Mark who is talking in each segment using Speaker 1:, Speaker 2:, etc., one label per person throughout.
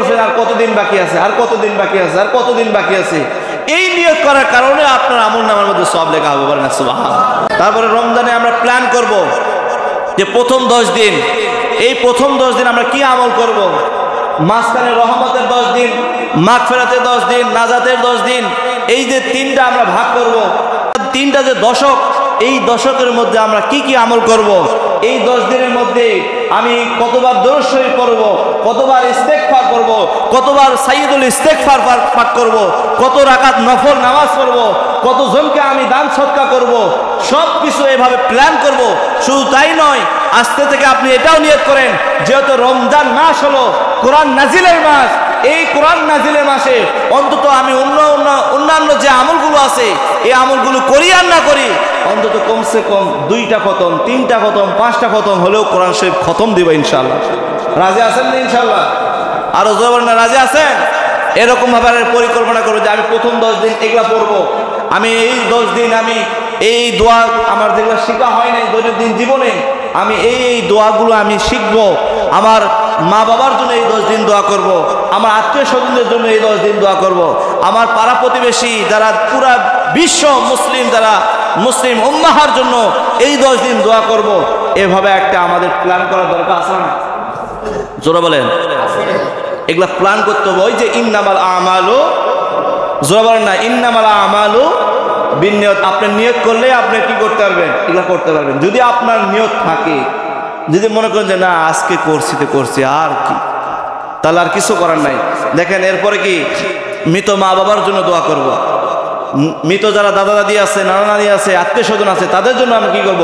Speaker 1: করছেন আর কতদিন বাকি আছে, আর কতদিন বাকি আছে, আর কতদিন বাকি আছে। এই নিয়ত করার কারণে আপনার আমলনামার মধ্যে সওয়াব লেখা হবে, বলেন সুবহানাল্লাহ। তারপরে রমজানে আমরা প্ল্যান করব যে প্রথম 10 দিন, এই প্রথম 10 দিন আমরা কি আমল করব। মাঝখানে রহমতের 10 দিন, মাগফিরাতের 10 দিন, নাজাতের 10 দিন, এই যে তিনটা আমরা ভাগ করব। তিনটা যে দশক, এই দশকের মধ্যে আমরা কি কি আমল করব। এই 10 দিনের মধ্যে আমি কতবার দরুদ শরীফ পড়ব, কতবার ইস্তেগফার করব, কতবার সাইয়্যিদুল ইস্তেগফার পাঠ করব, কত রাকাত নফল নামাজ পড়ব, কতজনকে আমি দান সদকা করব, সব কিছু এভাবে প্ল্যান করব। শুধু তাই নয়, আজকে থেকে আপনি এটাও নিয়ত করেন, যেহেতু রমজান মাস হলো কোরআন নাজিলের মাস, এই কোরআন নাজিলের মাসে অন্তত আমি অন্যান্য যে আমলগুলো আছে এই আমলগুলো করি আর না করি, অন্তত কমসে কম 2টা খতম, 3টা খতম, 5টা খতম হলেও কোরআন শরীফ খতম দিব ইনশাআল্লাহ। রাজি আছেন না ইনশাআল্লাহ? আরো জোরে বলেন না, রাজি আছেন? এরকম ভাবে পরিকল্পনা করবো যে আমি প্রথম 10 দিন এগুলা পড়বো, আমি এই 10 দিন আমি এই দোয়া আমার যেগুলো শেখা হয় নাই দৈনন্দিন জীবনে, আমি এই দোয়াগুলো আমি শিখবো। আমার মা বাবার জন্য এই 10 দিন দোয়া করব, আমার আত্মীয় স্বজনদের জন্য এই 10 দিন দোয়া করব, আমার পাড়া প্রতিবেশী যারা পুরা বিশ্ব মুসলিম, যারা মুসলিম উম্মাহর জন্য এই 10 দিন দোয়া করব। এভাবে একটা আমাদের প্ল্যান করার দরকার আছে না? জোরে বলেন, এগুলা প্ল্যান করতে হবে। ওই যে ইন্নামাল আমালু, জোরে বলেন না, ইন্নামাল আমালু বিনিয়ত। আপনি নিয়ত করলে আপনি কি করতে পারবেন, এগুলা করতে পারবেন। যদি আপনার নিয়ত থাকে, যদি মনে করেন যে না আজকে করছি তো করছি আর কি, তাহলে আর কিছু করার নাই। দেখেন এরপরে কি, মৃত মা বাবার জন্য দোয়া করব, মৃত যারা দাদা দাদি আছে, নানা নানি আছে, আত্মীয় স্বজন আছে, তাদের জন্য আমি কি করব,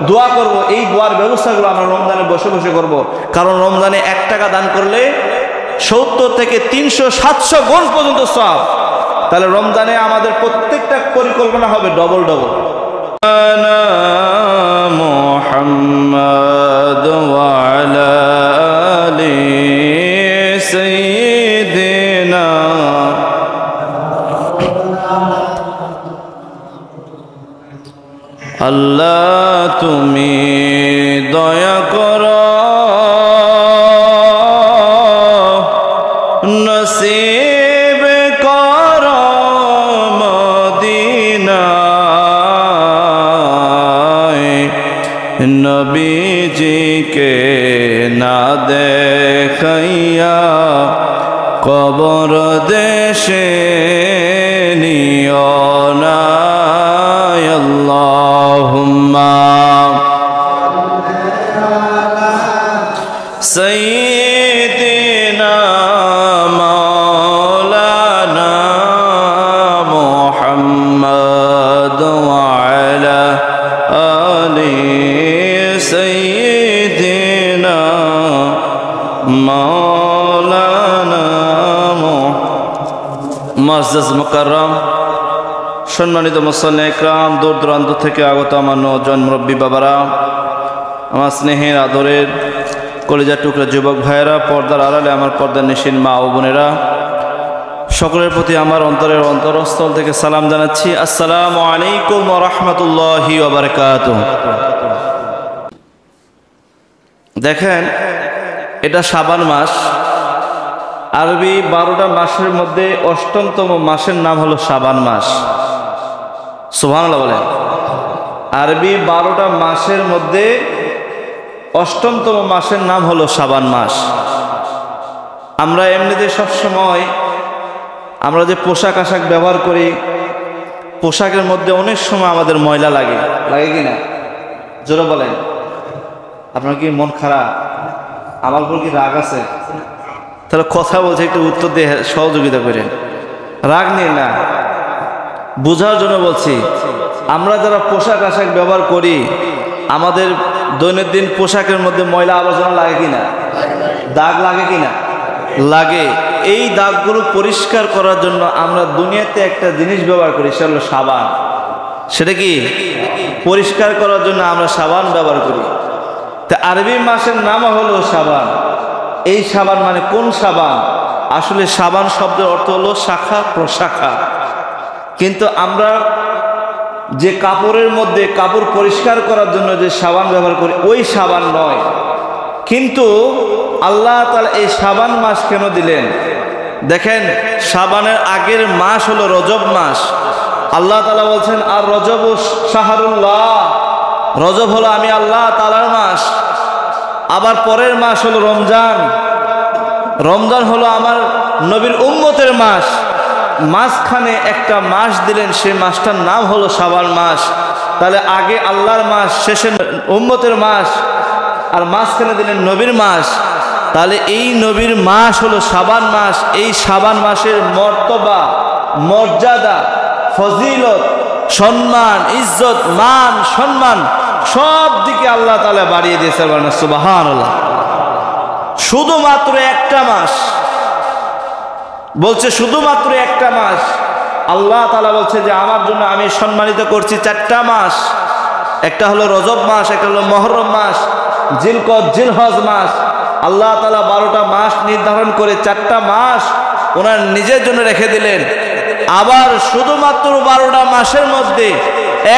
Speaker 1: দোয়া করব। এই দোয়ার ব্যবস্থাগুলো আমরা রমজানে বসে বসে করব। কারণ রমজানে 1 টাকা দান করলে 70 থেকে 300 700 গুণ পর্যন্ত সওয়াব। তাহলে রমজানে আমাদের প্রত্যেকটা পরিকল্পনা হবে ডবল ডবল। মুহাম্মদ ওয়া আলা আলি সাইয়্যিদিনা, আল্লাহ তুমি দয়া করো, নসিব করো মদিনায়, নবীজিকে না দেখাইয়া কবর দেশে নিও না। আল্লাহুম্মা সাইয়্যিদিনা মাওলানা মুহাম্মদ ওয়া আলা আলি সাইয়্যিদিনা মাওলানা। মুআজ্জাজ মুকাররম সম্মানিত মুসল্লি ইকরাম, দূর দূরান্ত থেকে আগত আমার নওজোয়ান মুরব্বী বাবারা, আমার স্নেহের আদরের কলিজার টুকরা যুবক ভাইয়েরা, পর্দার আড়ালে আমার পর্দার নিশিন মা ও বোনেরা, সকলের প্রতি আমার অন্তরের অন্তরস্থল থেকে সালাম জানাচ্ছি। আসসালামু আলাইকুম ওয়া রাহমাতুল্লাহি ওয়া বারাকাতুহু। দেখেন, এটা শাবান মাস, আরবি 12টা মাসের মধ্যে 8মতম মাসের নাম হলো শাবান মাস। সুবহানাল্লাহ বলেন। আরবি 12টা মাসের মধ্যে 8মতম মাসের নাম হলো শাবান মাস। আমরা এমনিতে সবসময় আমরা যে পোশাক আশাক ব্যবহার করি, পোশাকের মধ্যে অনেক সময় আমাদের ময়লা লাগে, লাগে কি না? জোরে বলেন। আপনার কি মন খারাপ? আমার উপর কি রাগ আছে? তাহলে কথা বলছে, একটু উত্তর দিয়ে সহযোগিতা করেন, রাগ নিয়ে না, বোঝার জন্য বলছি। আমরা যারা পোশাক আশাক ব্যবহার করি, আমাদের দৈনন্দিন পোশাকের মধ্যে ময়লা আবর্জনা লাগে কিনা? দাগ লাগে কিনা? লাগে। এই দাগগুলো পরিষ্কার করার জন্য আমরা দুনিয়াতে একটা জিনিস ব্যবহার করি, সেটা হলো সাবান। সেটা কি? পরিষ্কার করার জন্য আমরা সাবান ব্যবহার করি। তা আরবি মাসের নাম হলো সাবান। এই সাবান মানে কোন সাবান? আসলে সাবান শব্দের অর্থ হলো শাখা প্রশাখা। কিন্তু আমরা যে কাপড়ের মধ্যে কাপড় পরিষ্কার করার জন্য যে সাবান ব্যবহার করি, ওই সাবান নয়। কিন্তু আল্লাহ তাআলা এই শাবান মাস কেন দিলেন? দেখেন, শাবানের আগের মাস হলো রজব মাস। আল্লাহ তাআলা বলছেন আর রজব শাহরুল্লাহ, রজব হলো আমি আল্লাহ তাআলার মাস। আবার পরের মাস হলো রমজান, রমজান হলো আমার নবীর উম্মতের মাস। মাঝখানে একটা মাস দিলেন, সেই মাসটার নাম হলো শাবান মাস। তাহলে আগে আল্লাহর মাস, শেষে উম্মতের মাস, আর মাঝখানে দিলেন নবীর মাস। তাহলে এই নবীর মাস হলো শাবান মাস। এই শাবান মাসের মর্তবা, মর্যাদা, ফজিলত, সম্মান, ইজ্জত, মান, সম্মান সব দিকে আল্লাহ তাআলা বাড়িয়ে দিয়েছে। সুবহানাল্লাহ। শুধুমাত্র একটা মাস বলছে, শুধুমাত্র একটা মাস আল্লাহ তাআলা বলছে যে আমার জন্য আমি সম্মানিত করছি 4টা মাস। একটা হলো রজব মাস, একটা হলো মুহররম মাস, জিলকদ, জিলহজ মাস। আল্লাহ তাআলা 12টা মাস নির্ধারণ করে 4টা মাস ওনার নিজের জন্য রেখে দিলেন। আবার শুধুমাত্র 12টা মাসের মধ্যে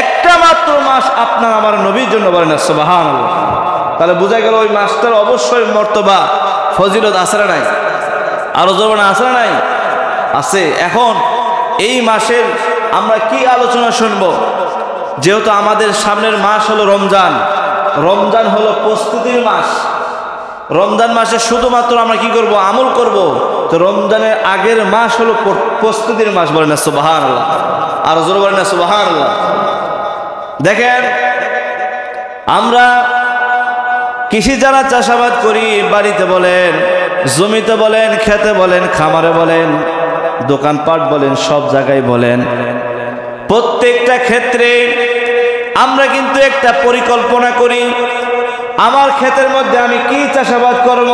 Speaker 1: একটা মাত্র মাস আপনার আমার নবীর জন্য, বলেন না সুবহানাল্লাহ। তাহলে বোঝা গেল ওই মাসটার অবশ্যই মর্তবা, ফজিলত আছে না নাই? আরো জোরে আছে না নাই? আছে। এখন এই মাসের আমরা কি আলোচনা শুনবো? যেহেতু আমাদের সামনের মাস হলো রমজান, রমজান হলো প্রস্তুতির মাস। রমজান মাসে শুধুমাত্র আমরা কি করব? আমল করব। তো রমজানের আগের মাস হলো প্রস্তুতির মাস, বলেন না সুবহানাল্লাহ। আর জোরে বলেন না সুবহানাল্লাহ। দেখেন, আমরা কৃষি যারা চাষাবাদ করি, বাড়িতে বলেন, জমিতে বলেন, খেতে বলেন, খামারে বলেন, দোকানপাট বলেন, সব জায়গায় বলেন, প্রত্যেকটা ক্ষেত্রে আমরা কিন্তু একটা পরিকল্পনা করি। আমার ক্ষেতের মধ্যে আমি কি চাষাবাদ করব,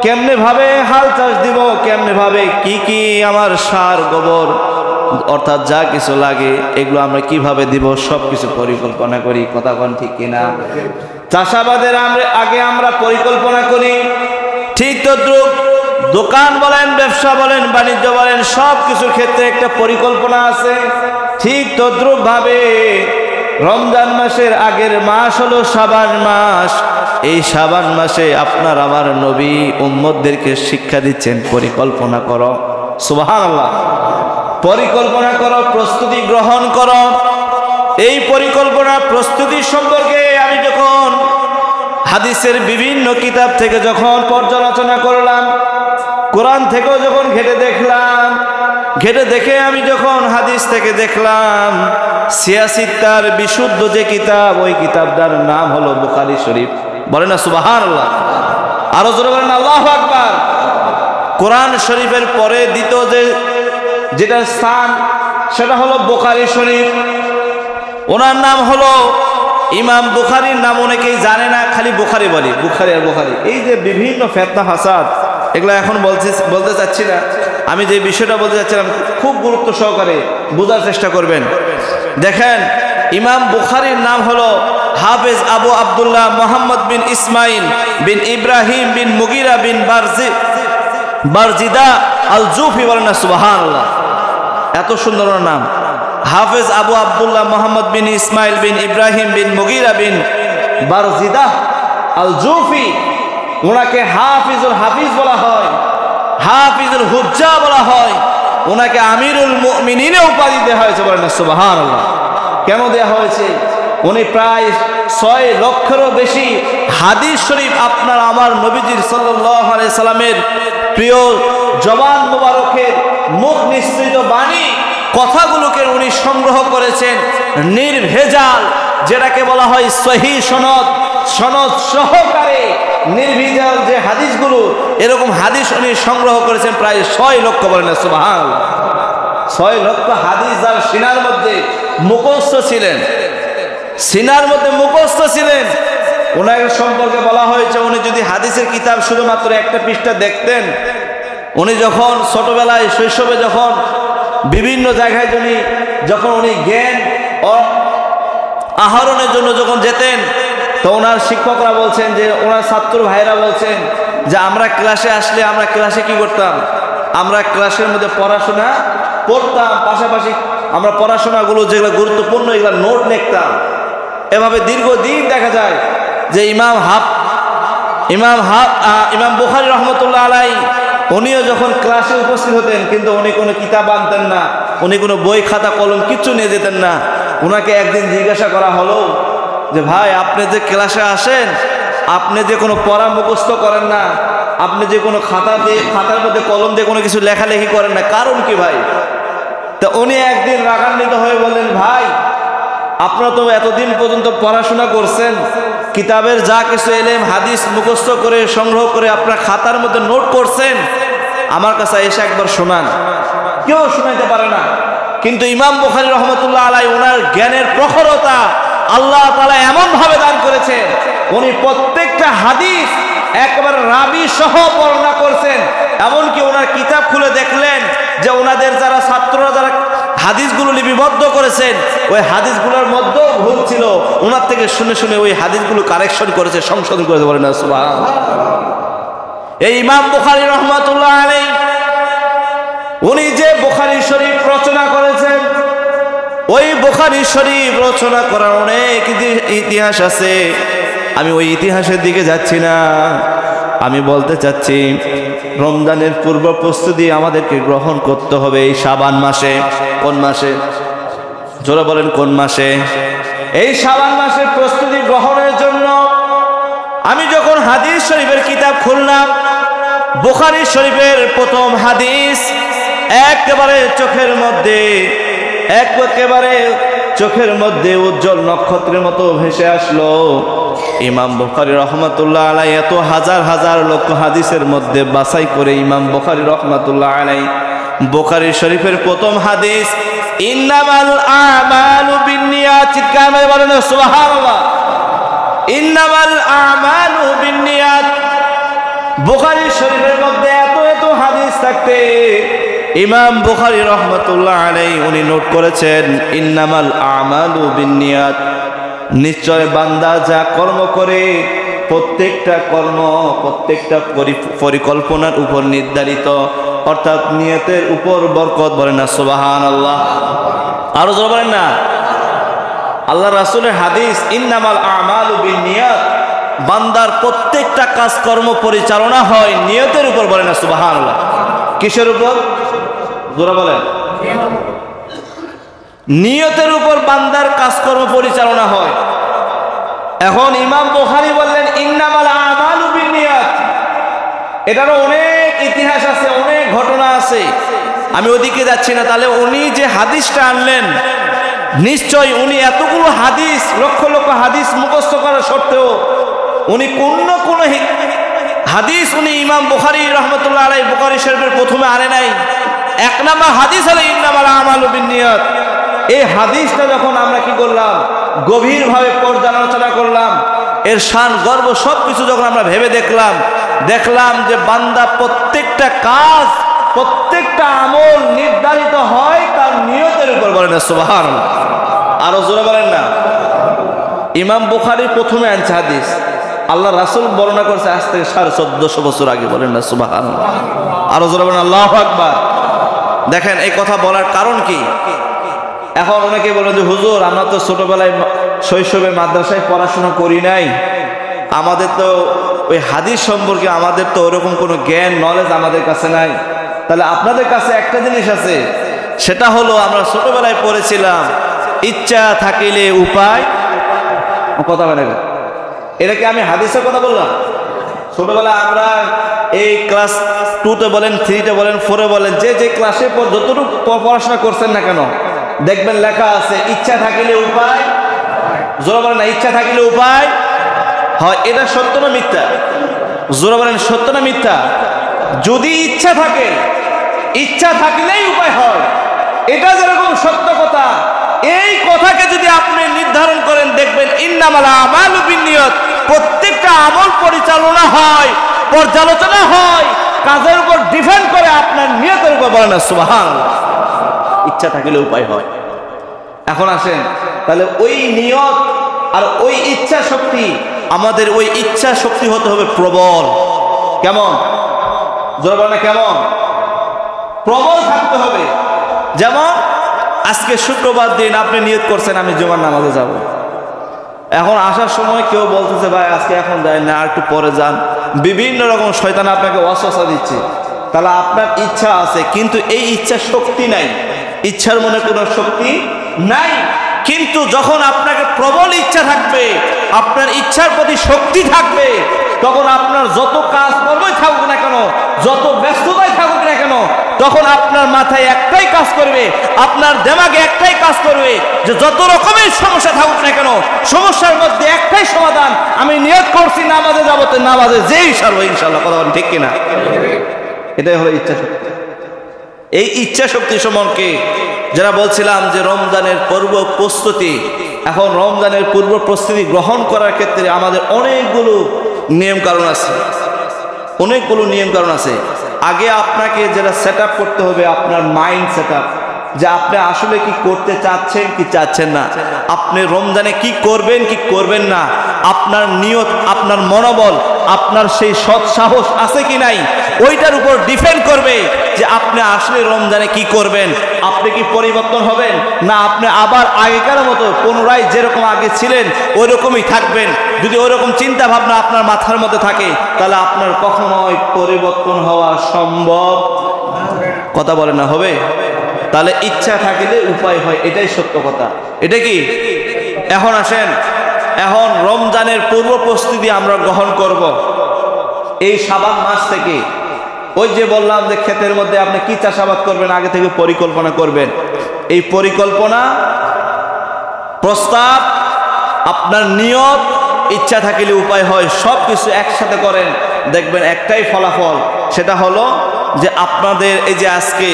Speaker 1: কেমনে ভাবে হাল চাষ দিব, কেমনে ভাবে কি কি আমার সার, গোবর, অর্থাৎ যা কিছু লাগে এগুলো আমরা কিভাবে দিব, সব কিছু পরিকল্পনা করি। কথা কোন ঠিক কিনা? চাষাবাদের আগে আমরা পরিকল্পনা করি। ঠিক তদ্রুপ দোকান বলেন, ব্যবসা বলেন, বাণিজ্য বলেন, সব কিছুর ক্ষেত্রে একটা পরিকল্পনা আছে। ঠিক তদ্রুপ ভাবে রমজান মাসের আগের মাস হলো শাবান মাস। এই শাবান মাসে আপনার আমার নবী উম্মতদেরকে শিক্ষা দিচ্ছেন, পরিকল্পনা করো। সুবহানাল্লাহ। পরিকল্পনা করো, প্রস্তুতি গ্রহণ করো। এই পরিকল্পনা প্রস্তুতি সম্পর্কে আমি যখন হাদিসের বিভিন্ন কিতাব থেকে যখন পর্যালোচনা করলাম, কোরআন থেকেও যখন ঘেটে দেখলাম, ঘেটে দেখে আমি যখন হাদিস থেকে দেখলাম, সিয়াসিত্তার বিশুদ্ধ যে কিতাব, ওই কিতাবটার নাম হলো বুখারী শরীফ। বলেন না সুবহানাল্লাহ। আরো জোরে বলেন আল্লাহু আকবার। কোরআন শরীফের পরে দ্বিতীয় যেটা স্থান, সেটা হলো বুখারী শরীফ। ওনার নাম হলো ইমাম বুখারীর নাম অনেকেই জানে না, খালি বুখারী বলে, বুখারী আর বুখারী। এই যে বিভিন্ন ফিতনা ফাসাদ, এগুলো এখন বলতে চাচ্ছি না। আমি যে বিষয়টা বলতে চাচ্ছিলাম খুব গুরুত্ব সহকারে বোঝার চেষ্টা করবেন। দেখেন, ইমাম বুখারীর নাম হলো হাফেজ আবু আব্দুল্লাহ মুহাম্মদ বিন ইসমাইল বিন ইব্রাহিম বিন মুগিরা বিন বারজিদা আল জুফি। বলেন না সুবহানাল্লাহ। এত সুন্দর নাম, হাফেজ আবু আব্দুল্লাহ মুহাম্মদ বিন ইসমাইল বিন ইব্রাহিম বিন মুগিরা বিন বারজিদা আল জুফি। ওনাকে হাফিজুল হাফিজ বলা হয়, হাফিজুল হুজ্জা বলা হয়, ওনাকে আমিরুল মুমিনিন উপাধি দেওয়া হয়েছে। বলেন না সুবহানাল্লাহ। কেন দেওয়া হয়েছে? উনি প্রায় 6 লক্ষেরও বেশি হাদিস শরীফ আপনার আমার নবীজির সাল্লাল্লাহু আলাইহি সাল্লামের প্রিয় জবান মুবারকের মুখ নিঃসৃত বাণী, কথাগুলোকে উনি সংগ্রহ করেছেন নির্ভেজাল, যেটাকে বলা হয় সহিহ সনদ, সনদ সহকারে নির্ভেজাল যে হাদিসগুলো, এরকম হাদিস উনি সংগ্রহ করেছেন প্রায় 6 লক্ষ। বলেন না সুবহানাল্লাহ। 6 লক্ষ হাদিস যার সিনার মধ্যে মুখস্থ ছিলেন, সিনার মধ্যে মুখস্থ ছিলেন, ওনার সম্পর্কে বলা হয়েছে উনি যদি হাদিসের কিতাব শুধুমাত্র একটা পৃষ্ঠা দেখতেন, উনি যখন ছোটবেলায় শৈশবে যখন বিভিন্ন জায়গায় যখন উনি জ্ঞান আহরণের জন্য যখন যেতেন, তো ওনার শিক্ষকরা বলছেন যে, ওনার ছাত্র ভাইরা বলছেন যে আমরা ক্লাসে আসলে আমরা ক্লাসে কি করতাম, আমরা ক্লাসের মধ্যে পড়াশোনা পড়তাম, পাশাপাশি আমরা পড়াশোনাগুলো যেগুলো গুরুত্বপূর্ণ এগুলো নোট লিখতাম। এভাবে দীর্ঘদিন দেখা যায় যে ইমাম ইমাম বুখারী রাহমাতুল্লাহ আলাইহি উনিও যখন ক্লাসে উপস্থিত হতেন, কিন্তু উনি কোনো কিতাব আনতেন না, উনি কোনো বই খাতা কলম কিচ্ছু নিয়ে যেতেন না। উনাকে একদিন জিজ্ঞাসা করা হলো যে ভাই, আপনি যে ক্লাসে আসেন, আপনি যে কোনো পড়া মুখস্থ করেন না, আপনি যে কোনো খাতার মধ্যে কলম দিয়ে কোনো কিছু লেখালেখি করেন না, কারণ কি ভাই? তো উনি একদিন রাগান্বিত হয়ে বললেন, ভাই আপনারা তো এতদিন পর্যন্ত পড়াশোনা করছেন, কিতাবের যা কিছু এলেম হাদিস মুখস্থ করে সংগ্রহ করে আপনার খাতার মধ্যে নোট করছেন, আমার কাছে এসে একবার শোনান। কেউ শোনাইতে পারে না। কিন্তু ইমাম বুখারী রাহমাতুল্লাহ আলাইহি ওনার জ্ঞানের প্রখরতা আল্লাহ তাআলা এমন ভাবে দান করেছে, উনি প্রত্যেকটা হাদিস একবার রাবি সহ বর্ণনা করছেন। এমনকি ওনার কিতাব খুলে দেখলেন যে ওনাদের যারা ছাত্ররা যারা হাদিসগুলো লিপিবদ্ধ করেছেন, ওই হাদিসগুলোর মধ্যেও ভুল ছিল, ওনার থেকে শুনে শুনে ওই হাদিসগুলো কারেকশন করেছে, সংশোধন করেছে। বলেন সুবহানাল্লাহ। এই ইমাম বুখারী রাহমাতুল্লাহ আলাইহি উনি যে বুখারী শরীফ রচনা করেছেন, ওই বুখারী শরীফ রচনা করার অনেক ইতিহাস আছে। আমি ওই ইতিহাসের দিকে যাচ্ছি না, আমি বলতে চাচ্ছি রমজানের পূর্ব প্রস্তুতি আমাদেরকে গ্রহণ করতে হবে এই শাবান মাসে। কোন মাসে? জোরে বলেন, কোন মাসে? এই শাবান মাসের প্রস্তুতি গ্রহণের জন্য আমি যখন হাদিস শরীফের কিতাব খুললাম, বুখারী শরীফের প্রথম হাদিস একেবারে চোখের মধ্যে উজ্জ্বল নক্ষত্রের মতো ভেসে আসলো। ইমাম বুখারী রাহমাতুল্লাহ আলাইহি এত হাজার হাজার লক্ষ হাদিসের মধ্যে বাছাই করে ইমাম বুখারী রাহমাতুল্লাহ আলাইহি বুখারী শরীফের প্রথম হাদিস, ইন্নামাল আমালু বিন্নিয়াত, চিৎকার মেরে বলেন সুবহানাল্লাহ। ইন্নামাল আমালু বিন্নিয়াত। বুখারী শরীফের মধ্যে এত এত হাদিস থাকতে ইমাম বুখারী রাহমাতুল্লাহ আলাইহি উনি নোট করেছেন, ইন্নামাল আমালু বিন্নিয়াত, নিশ্চয় বান্দা যা কর্ম করে প্রত্যেকটা কর্ম প্রত্যেকটা পরিকল্পনার উপর নির্ধারিত, অর্থাৎ নিয়তের উপর বরকত। বলেন না সুবহানাল্লাহ। আরো জোরে বলেন না। আল্লাহ রাসূলের হাদিস, ইন্নামাল আমালু বিন্নিয়াত, বান্দার প্রত্যেকটা কাজকর্ম পরিচালনা হয় নিয়তের উপর। বলেন না সুবহানাল্লাহ। কিসের উপর? জোরে বলেন। নিয়তের উপর বান্দার কাজকর্ম পরিচালনা হয়। এখন ইমাম বুখারী বললেন ইন্নামাল আমালু বিন্নিয়াত, এটার অনেক ইতিহাস আছে, অনেক ঘটনা আছে, আমি ওদিকে যাচ্ছি না। তাহলে উনি যে হাদিসটা আনলেন, নিশ্চয় উনি এতগুলো হাদিস, লক্ষ লক্ষ হাদিস মুখস্থ করা সত্ত্বেও উনি কোন হাদিস উনি ইমাম বুখারী রাহমাতুল্লাহ আলাইহি বুখারী শরীফের প্রথমে আনে নাই। এক নাম্বার হাদিস হলো ইন্নামাল আমালু বিন্নিয়াত। এই হাদিসটা যখন আমরা কি করলাম, গভীরভাবে পর্যালোচনা করলাম, এর শান গর্ব সবকিছু যখন আমরা ভেবে দেখলাম যে বান্দা প্রত্যেকটা কাজ প্রত্যেকটা আমল নির্ধারিত হয় তার নিয়তের উপর। বলেন না সুবহানাল্লাহ। আরো জোরে বলেন না। ইমাম বুখারী প্রথমে আনছে হাদিস, আল্লাহ রাসূল বর্ণনা করছে আজ থেকে 1450 বছর আগে। বলেন না সুবহানাল্লাহ। আরো জোরে বলেন আল্লাহু আকবার। দেখেন এই কথা বলার কারণ কি? এখন অনেকে বলেন যে হুজুর, আমরা তো ছোটবেলায় শৈশবে মাদ্রাসায় পড়াশোনা করি নাই, আমাদের তো ওই হাদিস সম্পর্কে আমাদের তো ওরকম কোনো জ্ঞান নলেজ আমাদের কাছে নাই। তাহলে আপনাদের কাছে একটা জিনিস আছে, সেটা হলো আমরা ছোটবেলায় পড়েছিলাম, ইচ্ছা থাকিলে উপায়। কথা বলে এটা কি আমি হাদিসের কথা বললাম? ছোটবেলায় আমরা এই ক্লাস 2-তে বলেন, 3-তে বলেন, 4-এ বলেন, যে ক্লাসে যতটুকু পড়াশোনা করছেন না কেন, দেখবেন লেখা আছে ইচ্ছা থাকিলে উপায়। জোরে বলেন না, ইচ্ছা থাকিলে উপায় হয়। এটা সত্য না মিথ্যা? জোরে বলেন, সত্য না মিথ্যা? যদি ইচ্ছা থাকে, ইচ্ছা থাকলেই উপায় হয়, এটা যেরকম সত্য কথা, এই কথাকে যদি আপনি নির্ধারণ করেন, দেখবেন ইন্নামাল আমালু বিন্নিয়াত, প্রত্যেকটা আমল পর্যালোচনা হয় কাজের উপর ডিপেন্ড করে আপনার নিয়তের উপর। বলেন না সুবহানাল্লাহ। ইচ্ছা থাকলে উপায় হয়। এখন আসেন, তাহলে ওই নিয়ত আর ওই ইচ্ছা শক্তি, আমাদের ওই ইচ্ছা শক্তি হতে হবে প্রবল। কেমন? জোরে বলেন না, কেমন? প্রবল থাকতে হবে। যেমন আজকে শুক্রবার দিন আপনি নিয়ত করছেন আমি জুমার নামাজে যাব, এখন আসার সময় কেউ বলতেছে ভাই আজকে এখন যায় না, আর একটু পরে যান, বিভিন্ন রকম শয়তান আপনাকে ওয়াসওয়াসা দিচ্ছে। তাহলে আপনার ইচ্ছা আছে, কিন্তু এই ইচ্ছা শক্তি নাই, ইচ্ছার মনে কোনো শক্তি নাই। কিন্তু যখন আপনাকে প্রবল ইচ্ছা থাকবে, আপনার ইচ্ছার প্রতি শক্তি থাকবে, তখন আপনার যত কাজ কর্মই থাকুক না কেন, যত ব্যস্ততাই থাকুক না কেন, তখন আপনার মাথায় একটাই কাজ করবে, আপনার দেমাগে একটাই কাজ করবে যে যত রকমের সমস্যা থাকুক না কেন, সমস্যার মধ্যে একটাই সমাধান, আমি নিয়ত করছি নামাজে যাবো, তো নামাজে যেই সারবো ইনশাল্লাহ। কথা বলেন ঠিক কিনা? এটাই হলো ইচ্ছা শক্তি। এই ইচ্ছা শক্তি সম্পর্কে যারা বলছিলাম যে রমজানের পূর্ব প্রস্তুতি, এখন রমজানের পূর্ব প্রস্তুতি গ্রহণ করার ক্ষেত্রে আমাদের অনেকগুলো নিয়ম কারণ আছে, অনেকগুলো নিয়ম কারণ আছে। আগে আপনাকে যেটা সেট আপ করতে হবে, আপনার মাইন্ড সেট আপ, যে আপনি আসলে কি করতে চাচ্ছেন কি চাচ্ছেন না, আপনি রমজানে কি করবেন কি করবেন না, আপনার নিয়ত, আপনার মনোবল, আপনার সেই সৎ সাহস আছে কি নাই, ওইটার উপর ডিপেন্ড করবে যে আপনি আসলে রমজানে কি করবেন। আপনি কি পরিবর্তন হবেন, না আপনি আবার আগেকার মতো পুনরায় যেরকম আগে ছিলেন ওই রকমই থাকবেন। যদি ওইরকম চিন্তা ভাবনা আপনার মাথার মধ্যে থাকে, তাহলে আপনার কখনোই পরিবর্তন হওয়া সম্ভব, কথা বলে না, হবে? তাহলে ইচ্ছা থাকলে উপায় হয়, এটাই সত্য কথা। এটা কি? এখন আসেন, এখন রমজানের পূর্ব প্রস্তুতি আমরা গ্রহণ করব এই শাবান মাস থেকে। ওই যে বললাম যে ক্ষেতের মধ্যে আপনি কি চাষাবাদ করবেন, আগে থেকে পরিকল্পনা করবেন। এই পরিকল্পনা, প্রস্তাব, আপনার নিয়ত, ইচ্ছা থাকলে উপায় হয়, সব কিছু একসাথে করেন, দেখবেন একটাই ফলাফল, সেটা হলো যে আপনাদের এই যে আজকে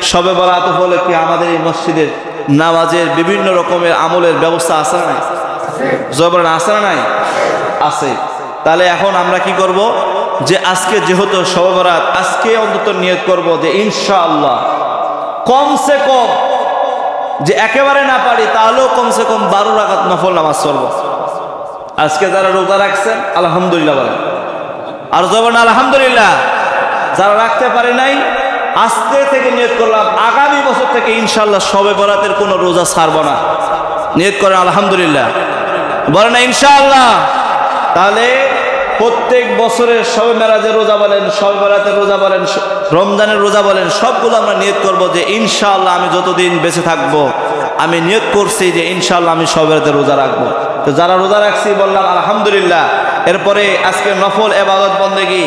Speaker 1: শবে বরাত উপলক্ষে আমাদের এই মসজিদের নামাজের বিভিন্ন রকমের আমলের ব্যবস্থা আছে না নাই? জবরান আছে না নাই? আছে। তাহলে এখন আমরা কি করব, যে আজকে যেহেতু শবে বরাত, আজকে অন্তত নিয়ত করব যে ইনশাআল্লাহ কমসে কম, যে একেবারে না পারি তাহলেও কমসে কম 12 রাকাত নফল নামাজ পড়ব। আজকে যারা রোজা রাখছেন আলহামদুলিল্লাহ বলেন, আর জবরান আলহামদুলিল্লাহ। যারা রাখতে পারে নাই, আজকে থেকে নিয়ত করলাম আগামী বছর থেকে ইনশাআল্লাহ শবে বরাতের কোনো রোজা ছাড়ব না। নিয়ত করেন আলহামদুলিল্লাহ, বলেন না ইনশাআল্লাহ। তাহলে প্রত্যেক বছরের শবে মেরাজের রোজা বলেন, শবে বরাতের রোজা বলেন, রমজানের রোজা বলেন, সবগুলো আমরা নিয়ত করব যে ইনশাআল্লাহ আমি যতদিন বেঁচে থাকবো আমি নিয়ত করছি যে ইনশাআল্লাহ আমি শবে বরাতের রোজা রাখবো। তো যারা রোজা রাখছি বললাম আলহামদুলিল্লাহ। এরপরে আজকে নফল ইবাদত বন্দেগী,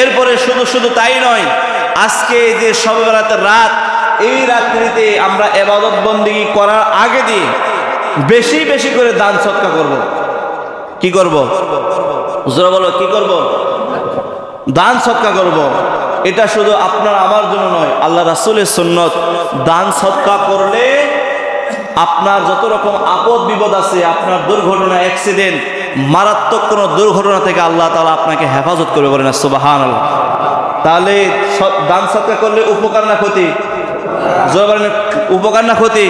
Speaker 1: এরপরে শুধু শুধু তাই নয়, আজকে যে শবে বরাতের রাত, এই রাত্রিতে আমরা ইবাদত বন্দেগী করার আগে দিয়ে বেশি বেশি করে দান সদকা করব। কি করব? হুজুর বলো কি করব? দান সদকা করব। এটা শুধু আপনার আমার জন্য নয়, আল্লাহ রাসূলের সুন্নত। দান সদকা করলে আপনার যত রকম আপদ বিপদ আছে, আপনার দুর্ঘটনা, অ্যাক্সিডেন্ট, মারাত্মক কোনো দুর্ঘটনা থেকে আল্লাহ তাআলা আপনাকে হেফাজত করবে, বলেন না সুবহানাল্লাহ। তাহলে দান সদকা করলে উপকার না ক্ষতি? জোরে বলেন, উপকার না ক্ষতি?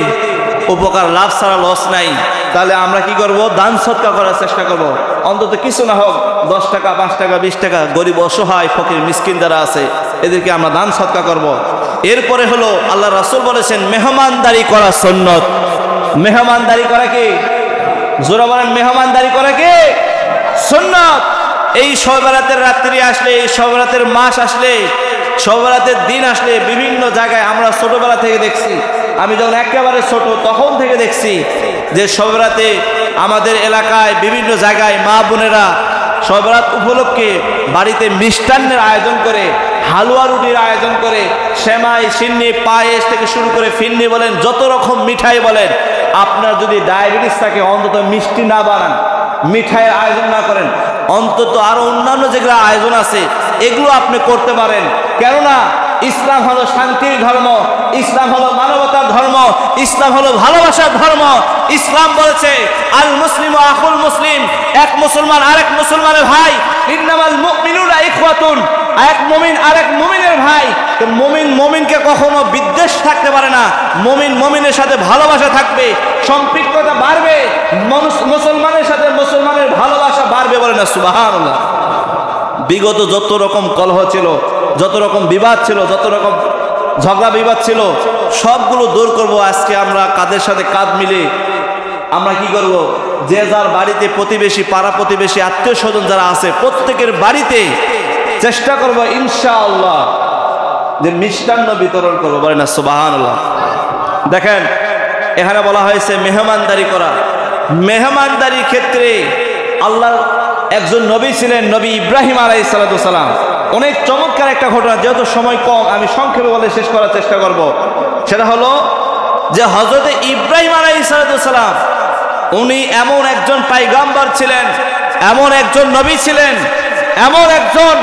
Speaker 1: উপকার, লাভ ছাড়া লস নাই। তাহলে আমরা কি করব? দান সদকা করার চেষ্টা করব। অন্তত কিছু না হোক 10 টাকা, 5 টাকা, 20 টাকা, গরিব, অসহায়, ফকির, মিসকিন যারা আছে এদেরকে আমরা দান সদকা করব। এরপরে হলো আল্লাহ রাসূল বলেছেন মেহমানদারি করা সুন্নত। মেহমানদারি করা কি? জোরে বলেন, মেহমানদারি করা কি? সুন্নত। এই শবে বরাতের রাত্রি আসলে, এই শবে বরাতের মাস আসলে, শবে বরাতের দিন আসলে বিভিন্ন জায়গায় আমরা ছোটবেলা থেকে দেখছি, আমি যখন একেবারে ছোট তখন থেকে দেখছি যে শবে বরাতে আমাদের এলাকায় বিভিন্ন জায়গায় মা বোনেরা শবে বরাত উপলক্ষে বাড়িতে মিষ্টান্নের আয়োজন করে, হালুয়া রুটির আয়োজন করে, সেমাই, সিন্নি, পায়েস থেকে শুরু করে ফিন্নি বলেন, যত রকম মিঠাই বলেন। আপনার যদি ডায়াবেটিস থাকে অন্তত মিষ্টি না বানান, মিঠাইয়ের আয়োজন না করেন, অন্তত আরো অন্যান্য যেগুলো আয়োজন আছে এগুলো আপনি করতে পারেন। কেননা ইসলাম হলো শান্তির ধর্ম, ইসলাম হলো মানবতার ধর্ম, ইসলাম হলো ভালোবাসার ধর্ম। ইসলাম বলেছে আল মুসলিমু আখুল মুসলিম, এক মুসলমান আরেক মুসলমানের ভাই। ইন্নামাল মুমিনুনা ইখওয়াতুন, এক মুমিন আরেক মুমিনের ভাই। তো মুমিন মুমিনকে কখনো বিদ্বেষ থাকতে পারে না, মুমিন মুমিনের সাথে ভালোবাসা থাকবে, সম্পৃক্ততা বাড়বে, মুসলমানের সাথে মুসলমানের ভালোবাসা বাড়বে, বলে না সুবহানাল্লাহ। বিগত যত রকম কলহ ছিল, যত রকম বিবাদ ছিল, যত রকম ঝগড়া বিবাদ ছিল, সবগুলো দূর করব। আজকে আমরা কাঁধের সাথে কাঁধ মিলে আমরা কি করব? যে যার বাড়িতে প্রতিবেশী পাড়া প্রতিবেশী আত্মীয় স্বজন যারা আছে প্রত্যেকের বাড়িতে চেষ্টা করব ইনশাআল্লাহ যে মিষ্টান্ন বিতরণ করবো। বলেন না সুবহানাল্লাহ। দেখেন এখানে বলা হয়েছে মেহমানদারি করা। মেহমানদারির ক্ষেত্রে আল্লাহর একজন নবী ছিলেন, নবী ইব্রাহিম আলাইহিস সালাম। অনেক চমৎকার একটা ঘটনা, যেহেতু সময় কম আমি সংক্ষেপে বলে শেষ করার চেষ্টা করব। সেটা হলো যে হযরত ইব্রাহিম আলাইহিস সালাম উনি এমন একজন পয়গম্বর ছিলেন, এমন একজন নবী ছিলেন, এমন একজন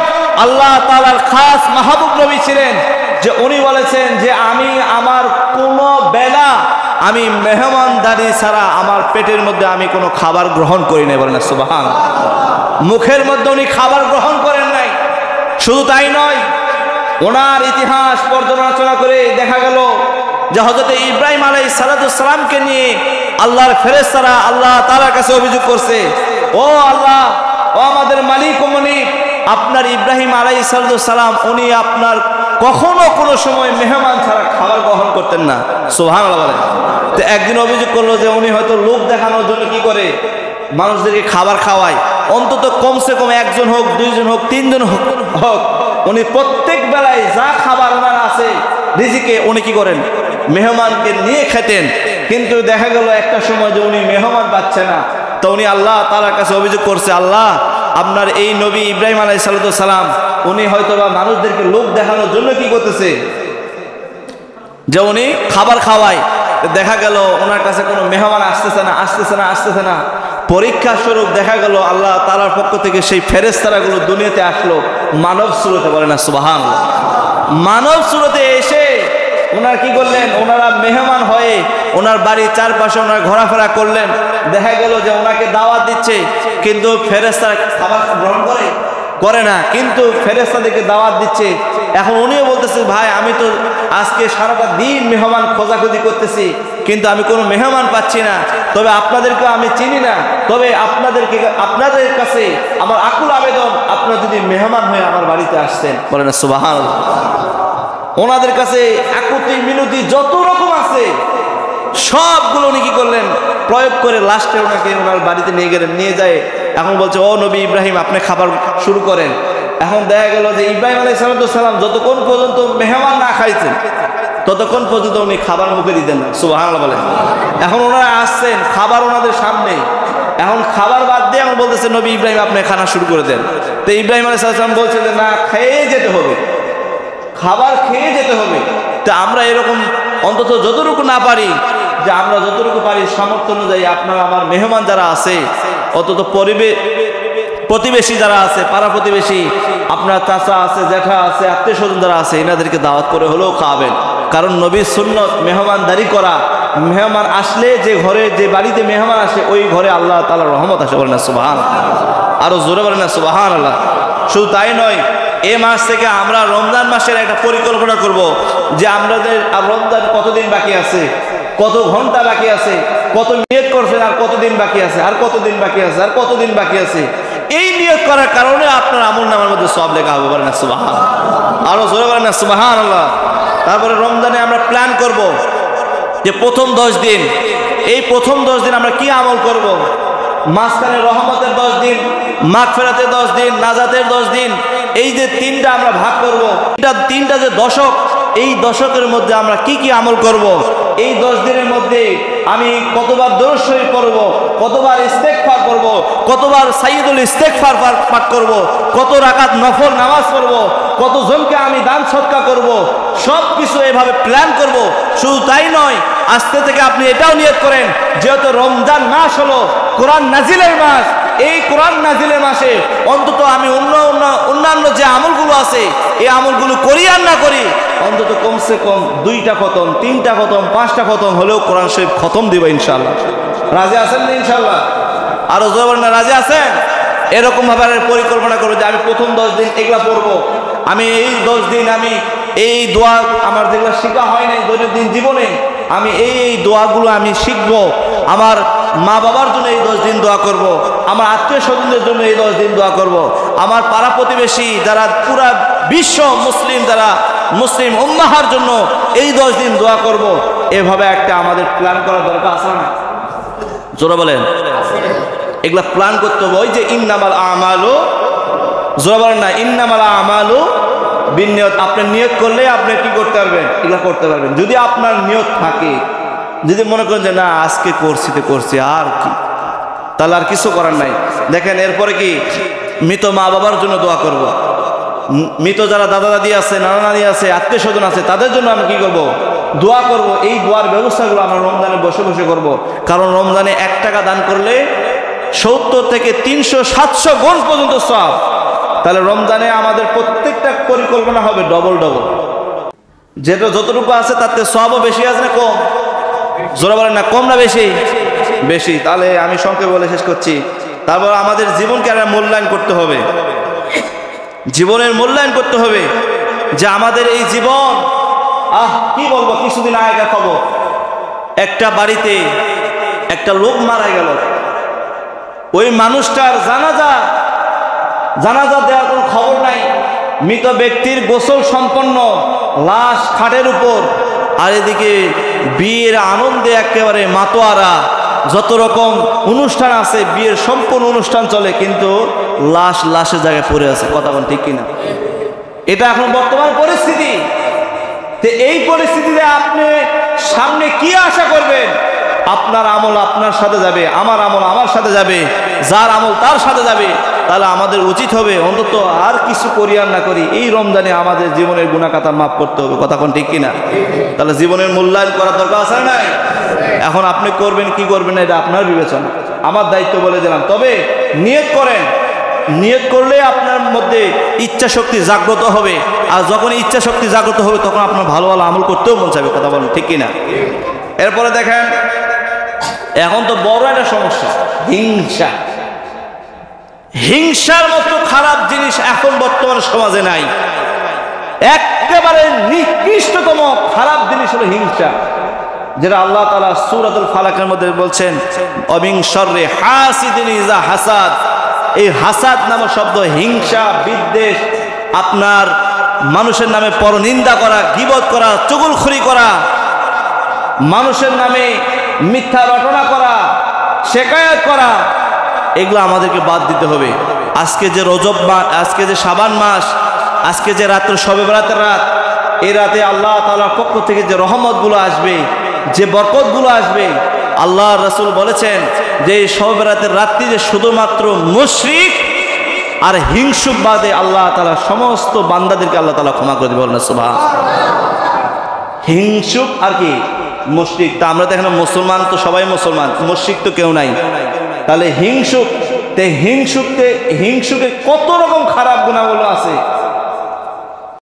Speaker 1: আল্লাহ তাআলার খাস মাহবুব নবী ছিলেন যে উনি বলেছেন যে আমি আমার কোনো বেলা আমি মেহমানদারি ছাড়া আমার পেটের মধ্যে আমি কোনো খাবার গ্রহণ করি নাই। বলেন না সুবহানাল্লাহ। মুখের মধ্যে উনি খাবার গ্রহণ করেন নাই। শুধু তাই নয়, ওনার ইতিহাস পর্যালোচনা করে দেখা গেল যে হযরত ইব্রাহিম আলাইহিস সালামকে নিয়ে আল্লাহর ফেরেশতারা আল্লাহ তাআলার কাছে অভিযোগ করছে, ও আল্লাহ, ও আমাদের মালিক ও মালিক, আপনার ইব্রাহিম আলাইহিস সালাম উনি আপনার কখনো কোনো সময় মেহমান ছাড়া খাবার গ্রহণ করতেন না। সুবহানাল্লাহ বলেন। তো একদিন অভিযোগ করলো যে উনি হয়তো লোক দেখানোর জন্য কি করে মানুষদেরকে খাবার খাওয়ায়, অন্তত কমসে কম একজন হোক, দুইজন হোক, তিনজন হোক, উনি প্রত্যেক বেলায় যা খাবার ওনার আছে রিজিকে উনি কি করেন মেহমানকে নিয়ে খেতেন। কিন্তু দেখা গেল একটা সময় যে উনি মেহমান পাচ্ছে না, তো উনি আল্লাহ তাআলার কাছে অভিযোগ করছে, আল্লাহ, আপনার এই নবী ইব্রাহিম আলাইহিস সালাম উনি হয়তো বা মানুষদেরকে লোক দেখানোর জন্য কি করতেছে যে উনি খাবার খাওয়ায়। দেখা গেল ওনার কাছে কোনো মেহমান আসতেছে না। পরীক্ষা স্বরূপ দেখা গেল আল্লাহ তাআলার পক্ষ থেকে সেই ফেরেশতাগুলো দুনিয়াতে আসলো মানব সুরতে। বলে না সুবহানাল্লাহ। মানব সুরতে এসে ওনার কি করলেন, ওনারা মেহমান হয়ে ওনার বাড়ির চারপাশে ওনার ঘোরাফেরা করলেন। দেখা গেল যে ওনাকে দাওয়াত দিচ্ছে, কিন্তু ফেরেশতারা খাবার গ্রহণ করে না, কিন্তু ফেরেশতাদেরকে দাওয়াত দিচ্ছে। এখন উনিও বলতেছে, ভাই আমি তো আজকে সারাটা দিন মেহমান খোঁজাখুঁজি করতেছি, কিন্তু আমি কোনো মেহমান পাচ্ছি না। তবে আপনাদেরকে আমি চিনি না, তবে আপনাদের কাছে আমার আকুল আবেদন, আপনারা যদি মেহমান হয়ে আমার বাড়িতে আসছেন। বলেন না সুবহানাল্লাহ। ওনাদের কাছে আকুতি মিনতি যত রকম আছে সবগুলো উনি কি করলেন প্রয়োগ করে লাস্টে ওনাকে ওনার বাড়িতে নিয়ে গেলেন। নিয়ে যায় এখন বলছে, ও নবী ইব্রাহিম, আপনি খাবার শুরু করেন। এখন দেখা গেল যে ইব্রাহিম আলাইহিস সালাম যতক্ষণ পর্যন্ত মেহমান না খাইছেন ততক্ষণ পর্যন্ত উনি খাবার মুখে দিতেন না। সুবহানাল্লাহ বলেন। এখন ওনারা আসছেন, খাবার ওনাদের সামনে, এখন খাবার বাদ দিয়ে এখন বলতেছে, নবী ইব্রাহিম আপনি খানা শুরু করে দেন। তো ইব্রাহিম আলাইহিস সালাম বলছে যে না, খেয়ে যেতে হবে, খাবার খেয়ে যেতে হবে। তা আমরা এরকম অন্তত যতটুকু না পারি, যে আমরা যতটুকু পারি সামর্থ্য অনুযায়ী আপনারা আমার মেহমান যারা আছে, অন্তত প্রতিবেশী যারা আছে, পাড়া প্রতিবেশী, আপনার চাচা আছে, জ্যাঠা আছে, আত্মীয় স্বজন যারা আছে, এনাদেরকে দাওয়াত করে হলেও খাওয়াবেন। কারণ নবীর সুন্নত মেহমানদারি করা। মেহমান আসলে যে ঘরে, যে বাড়িতে মেহমান আসে ওই ঘরে আল্লাহ তাআলার রহমত আসে। বলেন না সুবহানাল্লাহ। আরো জোরে বলেন না সুবহানাল্লাহ। শুধু তাই নয়, এই মাস থেকে আমরা রমজান মাসের একটা পরিকল্পনা করব যে আমাদের রমজান কতদিন বাকি আছে, কত ঘন্টা বাকি আছে, কত নিয়ত করছেন, আর কতদিন বাকি আছে, আর কতদিন বাকি আছে, আর কতদিন বাকি আছে। এই নিয়ত করার কারণে আপনার আমলনামার মধ্যে সওয়াব লেখা হবে। বলেন না সুবহানাল্লাহ। আরো জোরে বলেন না সুবহানাল্লাহ। তারপরে রমজানে আমরা প্ল্যান করব যে প্রথম 10 দিন, এই প্রথম 10 দিন আমরা কি আমল করব। মাঝখানে রহমতের 10 দিন, মাগফিরাতের 10 দিন, নাজাতের 10 দিন, এই যে তিনটা আমরা ভাগ করব। তিনটা যে দশক, এই দশকের মধ্যে আমরা কি কি আমল করব। এই 10 দিনের মধ্যে আমি কতবার দরুদ শরীফ পড়ব, কতবার ইস্তেগফার করব, কতবার সাইয়্যিদুল ইস্তেগফার পাঠ করব, কত রাকাত নফল নামাজ পড়ব, কতজনকে আমি দান সদকা করব, সব কিছু এভাবে প্ল্যান করব। শুধু তাই নয়, আজকে থেকে আপনি এটাও নিয়ত করেন, যেহেতু রমজান মাস হলো কোরআন নাজিলের মাস, এই কোরআন নাজিলের মাসে অন্তত আমি অন্যান্য যে আমলগুলো আছে এই আমলগুলো করি আর না করি, অন্তত কমসে কম 2টা খতম, 3টা খতম, 5টা খতম হলেও কোরআন শরীফ খতম দিব ইনশাআল্লাহ। রাজি আছেন না ইনশাআল্লাহ? আরো জোরে বলেন না, রাজি আছেন? এরকম ভাবে পরিকল্পনা করবো যে আমি প্রথম 10 দিন এগুলা পড়বো, আমি এই 10 দিন আমি এই দোয়া আমার যেগুলো শেখা হয় নাই দৈনন্দিন জীবনে, আমি এই দোয়াগুলো আমি শিখবো। আমার মা বাবার জন্য এই 10 দিন দোয়া করব, আমার আত্মীয় স্বজনদের জন্য এই 10 দিন দোয়া করব, আমার পাড়া প্রতিবেশী যারা পুরা বিশ্ব মুসলিম, যারা মুসলিম উম্মাহার জন্য এই 10 দিন দোয়া করব। এভাবে একটা আমাদের প্ল্যান করা দরকার আছে না? জোরে বলেন। এগুলা প্ল্যান করতে হবে। ওই যে ইন্নামাল আমালু, জোরা বলেন না, ইন্নামাল আমালু বিনিয়ত। আপনি নিয়ত করলে আপনি কি করতে পারবেন? এগুলা করতে পারবেন যদি আপনার নিয়ত থাকে। যদি মনে করেন যে না আজকে করছি তো করছি আর কি, তাহলে আর কিছু করার নাই। দেখেন এরপরে কি, মৃত মা বাবার জন্য দোয়া করব। মৃত যারা দাদা দাদি আছে, নানা নানি আছে, আত্মীয় স্বজন আছে, তাদের জন্য আমি কি করব? দোয়া করব। এই দোয়ার ব্যবস্থাগুলো আমরা রমজানে বসে বসে করব। কারণ রমজানে 1 টাকা দান করলে 70 থেকে 300 700 গুণ পর্যন্ত সওয়াব। তাহলে রমজানে আমাদের প্রত্যেকটা পরিকল্পনা হবে ডবল ডবল। যেটা যতটুকু আছে তাতে সওয়াবও বেশি আছে না কম? জোরা বলেন না, কম না বেশি? বেশি। তাহলে আমি সংক্ষেপে বলে শেষ করছি। তারপর আমাদের জীবনকে আমরা মূল্যায়ন করতে হবে। জীবনের মূল্যায়ন করতে হবে যে আমাদের এই জীবন, কি বলবো, কিছুদিন আগেকার খবর, একটা বাড়িতে একটা লোক মারা গেল। ওই মানুষটার জানাজা দেওয়ার কোনো খবর নাই। মৃত ব্যক্তির গোসল সম্পন্ন, লাশ খাটের উপর, আর এদিকে বিয়ের আনন্দে একেবারে মাতোয়ারা, যত রকম অনুষ্ঠান আছে বিয়ের সম্পূর্ণ অনুষ্ঠান চলে, কিন্তু লাশের জায়গায় পড়ে আছে। কথা বল ঠিক কিনা? এটা এখন বর্তমান পরিস্থিতি। তো এই পরিস্থিতিতে আপনি সামনে কি আশা করবেন? আপনার আমল আপনার সাথে যাবে, আমার আমল আমার সাথে যাবে, যার আমল তার সাথে যাবে। তাহলে আমাদের উচিত হবে অন্তত আর কিছু করি আর না করি, এই রমজানে আমাদের জীবনের গুনাহখাতা মাফ করতে হবে। কথা কোন ঠিক কিনা? তাহলে জীবনের মূল্যায়ন করার দরকার আছে না? এখন আপনি করবেন কি করবেন না এটা আপনার বিবেচনা, আমার দায়িত্ব বলে দিলাম। তবে নিয়ত করেন, নিয়ত করলে আপনার মধ্যে ইচ্ছা শক্তি জাগ্রত হবে। আর যখন ইচ্ছা শক্তি জাগ্রত হবে তখন আপনার ভালো ভালো আমল করতেও মন চাইবে। কথা বলেন ঠিক কিনা? এরপরে দেখেন, এখন তো বড় একটা সমস্যা, হিংসা। হিংসার মতো খারাপ জিনিস এখন বর্তমান সমাজে নাই। একেবারে নিকৃষ্টতম খারাপ জিনিস হলো হিংসা, যেটা আল্লাহ তাআলা সূরাতুল ফালাকের মধ্যে বলছেন, অমিন শাররি হাসিদিন ইযা হাসাদ। এই হাসাদ নামক শব্দ হিংসা, বিদ্বেষ, আপনার মানুষের নামে পরনিন্দা করা, গীবত করা, চুগলখড়ি করা, মানুষের নামে মিথ্যা রটনা করা, শেকায়াত করা, এগুলো আমাদেরকে বাদ দিতে হবে। আজকে যে রজব মাস, আজকে যে শাবান মাস, আজকে যে রাত্র শবে বরাতের রাত, এই রাতে আল্লাহ তাআলার পক্ষ থেকে যে রহমতগুলো আসবে, যে বরকতগুলো আসবে, আল্লাহ রাসূল বলেছেন যে এই শবে বরাতের রাত্রি যে শুধুমাত্র মুশরিক আর হিংসুক বাদে আল্লাহ তাআলা সমস্ত বান্দাদেরকে আল্লাহ তাআলা ক্ষমা করে দিবেন। বলেন সুবহানাল্লাহ। হিংসুক আর কি? মুশরিক। তা আমরা দেখেন মুসলমান তো সবাই মুসলমান, মুশরিক তো কেউ নাই। তাহলে হিংসুক, হিংসুকে কত রকম খারাপ গুনাহগুলো আছে